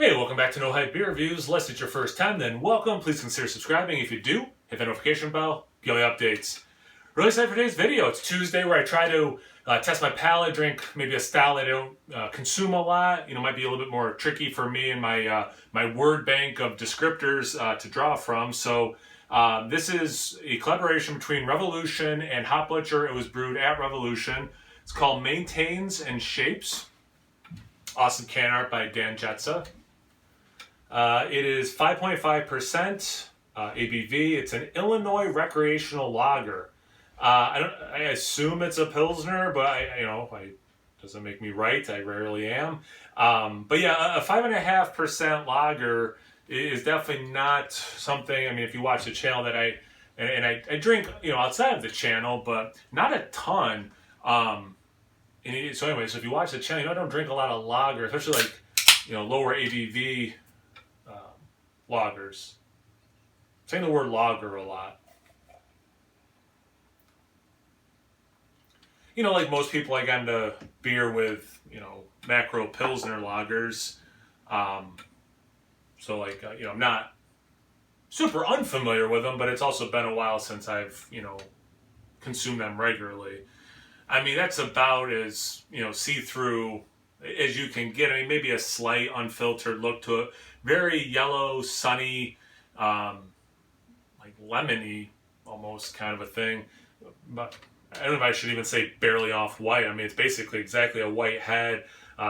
Hey, welcome back to No Hype Beer Reviews. Unless it's your first time, then welcome. Please consider subscribing. If you do, hit the notification bell, get all the updates. Really excited for today's video. It's Tuesday where I try to test my palate, drink maybe a style I don't consume a lot. Might be a little bit more tricky for me and my word bank of descriptors to draw from. So this is a collaboration between Revolution and Hop Butcher. It was brewed at Revolution. It's called Maintains and Shapes. Awesome can art by Dan Jetsa. It is 5.5% ABV. It's an Illinois recreational lager. I assume it's a Pilsner, but I doesn't make me right. I rarely am. But yeah, a 5.5% lager is definitely not something. I mean, if you watch the channel that I drink, outside of the channel, but not a ton. So anyway, so if you watch the channel, I don't drink a lot of lager, especially like lower ABV lagers. I'm saying the word lager a lot. Like most people, I got into beer with, macro Pilsner lagers. So like, I'm not super unfamiliar with them, but it's also been a while since I've, consumed them regularly. I mean, that's about as, see-through as you can get. I mean, maybe a slight unfiltered look to it. Very yellow, sunny, like lemony almost kind of a thing. But I don't know if I should even say barely off white. I mean, it's basically exactly a white head.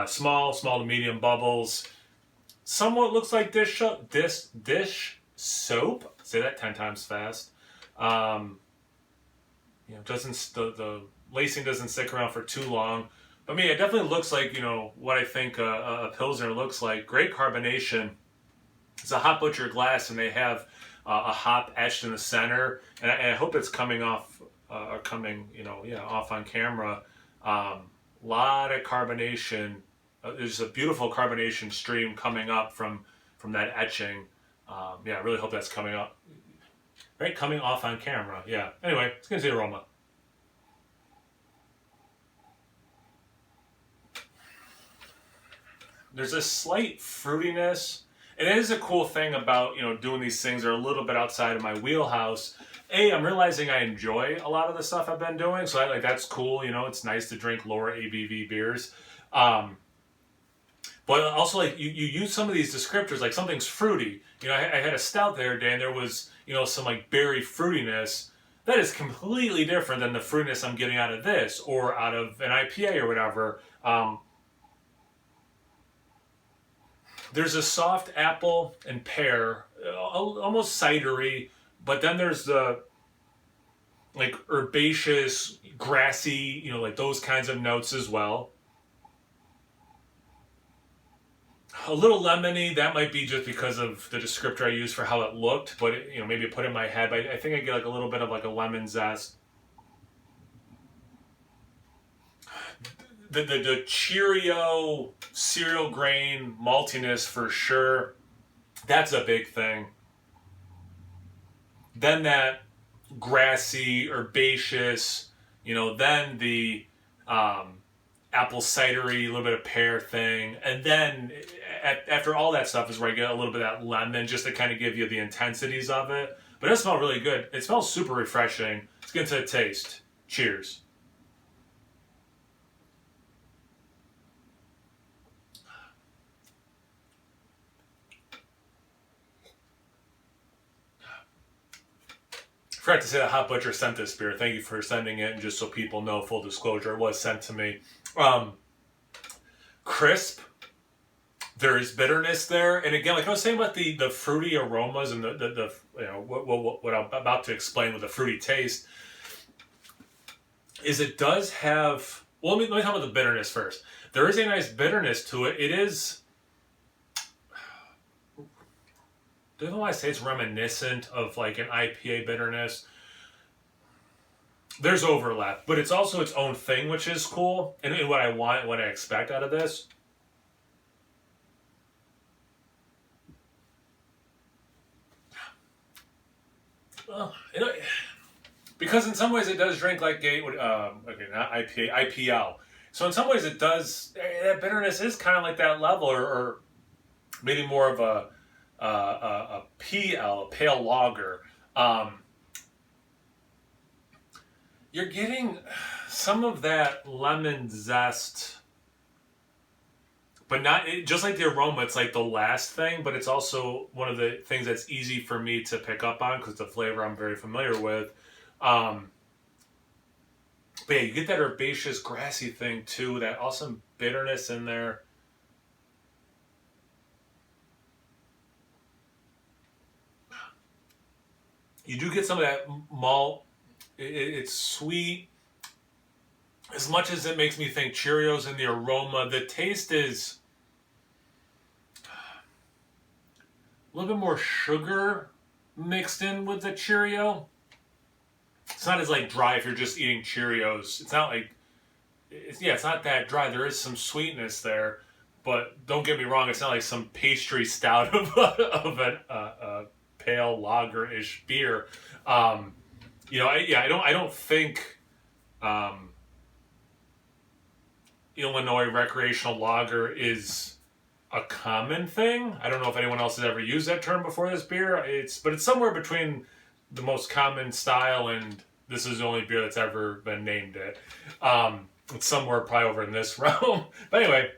Small to medium bubbles. Somewhat looks like dish soap. Say that 10 times fast. Doesn't the lacing doesn't stick around for too long. But it definitely looks like, what I think a Pilsner looks like. Great carbonation. It's a Hop Butcher glass, and they have a hop etched in the center. And I hope it's coming off, off on camera. Lot of carbonation. There's a beautiful carbonation stream coming up from that etching. I really hope that's coming up. Right, coming off on camera. Yeah. Anyway, let's get into the aroma. There's a slight fruitiness. And it is a cool thing about, doing these things that are a little bit outside of my wheelhouse. I'm realizing I enjoy a lot of the stuff I've been doing. So that's cool. It's nice to drink lower ABV beers. But also you use some of these descriptors, like something's fruity. I had a stout the other day and there was, some like berry fruitiness. That is completely different than the fruitiness I'm getting out of this or out of an IPA or whatever. There's a soft apple and pear, almost cidery, but then there's the like herbaceous, grassy, like those kinds of notes as well. A little lemony, that might be just because of the descriptor I used for how it looked, but maybe it put in my head, but I think I get like a little bit of like a lemon zest. The Cheerio cereal grain maltiness for sure. That's a big thing. Then that grassy, herbaceous, then the apple cidery, a little bit of pear thing. And then after all that stuff is where I get a little bit of that lemon just to kind of give you the intensities of it. But it smells really good. It smells super refreshing. Let's get into the taste. Cheers. Forgot to say that Hop Butcher sent this beer. Thank you for sending it. And just so people know, full disclosure, it was sent to me. Crisp. There is bitterness there. And again, like I was saying about the fruity aromas and the what I'm about to explain with the fruity taste, is it does have... Well, let me talk about the bitterness first. There is a nice bitterness to it. It is... I don't know why I say it's reminiscent of like an IPA bitterness. There's overlap, but it's also its own thing, which is cool. And what I want, what I expect out of this. Well, because in some ways it does drink like not IPA, IPL. So in some ways it does, that bitterness is kind of like that level, or maybe more of a PL, a pale lager. You're getting some of that lemon zest, but not just like the aroma. It's like the last thing, but it's also one of the things that's easy for me to pick up on because the flavor I'm very familiar with. But yeah, you get that herbaceous, grassy thing too. That awesome bitterness in there. You do get some of that malt. It's sweet. As much as it makes me think Cheerios in the aroma, the taste is a little bit more sugar mixed in with the Cheerio. It's not as like dry if you're just eating Cheerios. It's not like, it's not that dry. There is some sweetness there, but don't get me wrong. It's not like some pastry stout of a pale lager-ish beer. I don't think Illinois recreational lager is a common thing. I don't know if anyone else has ever used that term before this beer. But it's somewhere between the most common style and this is the only beer that's ever been named it. It's somewhere probably over in this realm. But anyway,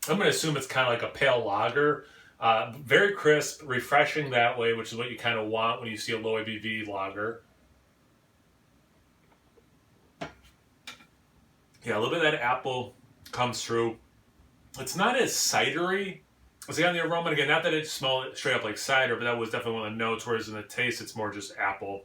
I'm going to assume it's kind of like a pale lager. Very crisp, refreshing that way, which is what you kind of want when you see a low ABV lager. Yeah, a little bit of that apple comes through. It's not as cidery. See on the aroma, again, not that it smells straight up like cider, but that was definitely one of the notes, whereas in the taste, it's more just apple.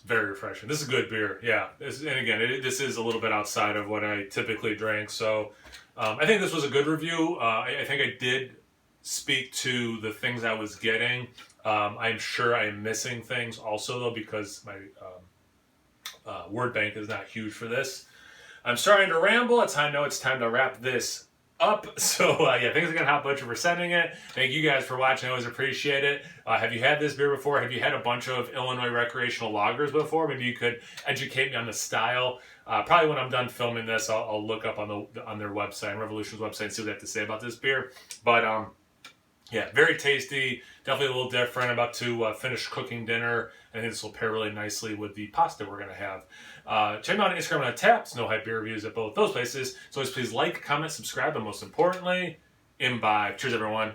Very refreshing. This is good beer, yeah. This is a little bit outside of what I typically drink, so I think this was a good review. I think I did speak to the things I was getting. I'm sure I'm missing things also, though, because my word bank is not huge for this. I'm starting to ramble. I know it's time to wrap this up. So, thanks again, Hot Butcher, for sending it. Thank you guys for watching. I always appreciate it. Have you had this beer before? Have you had a bunch of Illinois recreational lagers before? Maybe you could educate me on the style. Probably when I'm done filming this, I'll look up on their website, Revolution's website, and see what they have to say about this beer. But yeah, very tasty. Definitely a little different. I'm about to finish cooking dinner. I think this will pair really nicely with the pasta we're going to have. Check me out on Instagram and on Taps. No Hype Beer Reviews at both those places. So always please like, comment, subscribe, and most importantly, imbibe. Cheers, everyone.